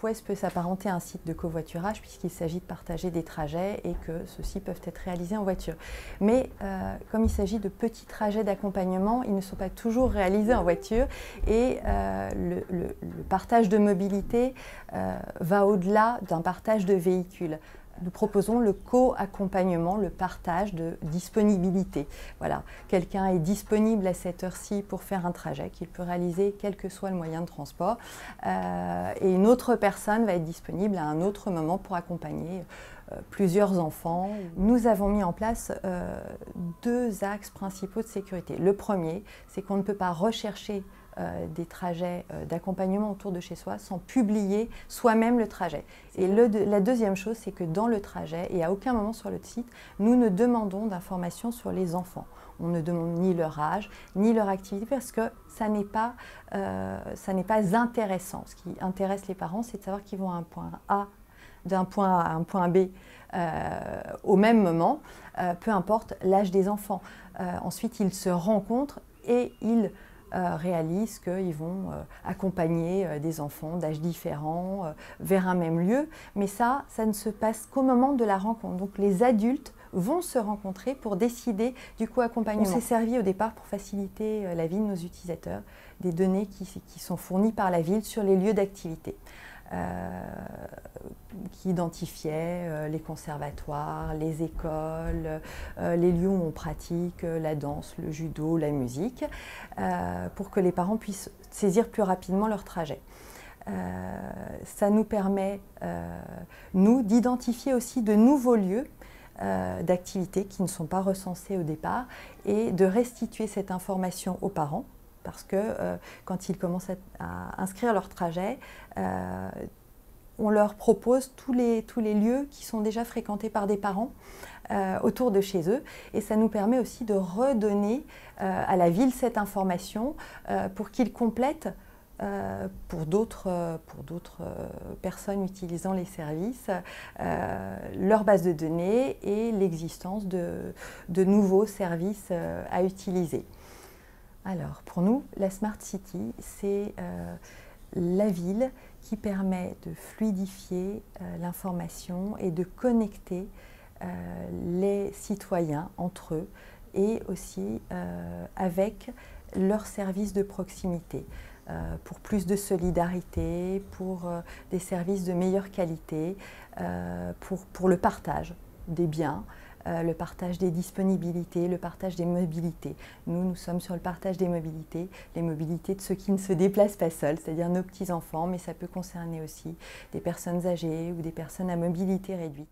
Pouez peut s'apparenter à un site de covoiturage puisqu'il s'agit de partager des trajets et que ceux-ci peuvent être réalisés en voiture. Mais comme il s'agit de petits trajets d'accompagnement, ils ne sont pas toujours réalisés en voiture et le partage de mobilité va au-delà d'un partage de véhicules. Nous proposons le co-accompagnement, le partage de disponibilité. Voilà, quelqu'un est disponible à cette heure-ci pour faire un trajet qu'il peut réaliser quel que soit le moyen de transport et une autre personne va être disponible à un autre moment pour accompagner plusieurs enfants. Nous avons mis en place deux axes principaux de sécurité. Le premier, c'est qu'on ne peut pas rechercher des trajets d'accompagnement autour de chez soi sans publier soi-même le trajet. Et la deuxième chose, c'est que dans le trajet, et à aucun moment sur le site, nous ne demandons d'informations sur les enfants. On ne demande ni leur âge, ni leur activité, parce que ça n'est pas intéressant. Ce qui intéresse les parents, c'est de savoir qu'ils vont à un point A, d'un point A à un point B au même moment, peu importe l'âge des enfants. Ensuite, ils se rencontrent et ils réalisent qu'ils vont accompagner des enfants d'âges différents vers un même lieu. Mais ça ne se passe qu'au moment de la rencontre. Donc les adultes vont se rencontrer pour décider du co-accompagnement. On s'est servi au départ pour faciliter la vie de nos utilisateurs, des données qui sont fournies par la ville sur les lieux d'activité. Qui identifiait les conservatoires, les écoles, les lieux où on pratique la danse, le judo, la musique, pour que les parents puissent saisir plus rapidement leur trajet. Ça nous permet, nous, d'identifier aussi de nouveaux lieux d'activité qui ne sont pas recensés au départ et de restituer cette information aux parents. Parce que quand ils commencent à inscrire leur trajet, on leur propose tous les lieux qui sont déjà fréquentés par des parents autour de chez eux. Et ça nous permet aussi de redonner à la ville cette information pour qu'ils complètent pour d'autres personnes utilisant les services leur base de données et l'existence de nouveaux services à utiliser. Alors, pour nous, la Smart City, c'est la ville qui permet de fluidifier l'information et de connecter les citoyens entre eux et aussi avec leurs services de proximité pour plus de solidarité, pour des services de meilleure qualité, pour le partage des biens, le partage des disponibilités, le partage des mobilités. Nous sommes sur le partage des mobilités, les mobilités de ceux qui ne se déplacent pas seuls, c'est-à-dire nos petits-enfants, mais ça peut concerner aussi des personnes âgées ou des personnes à mobilité réduite.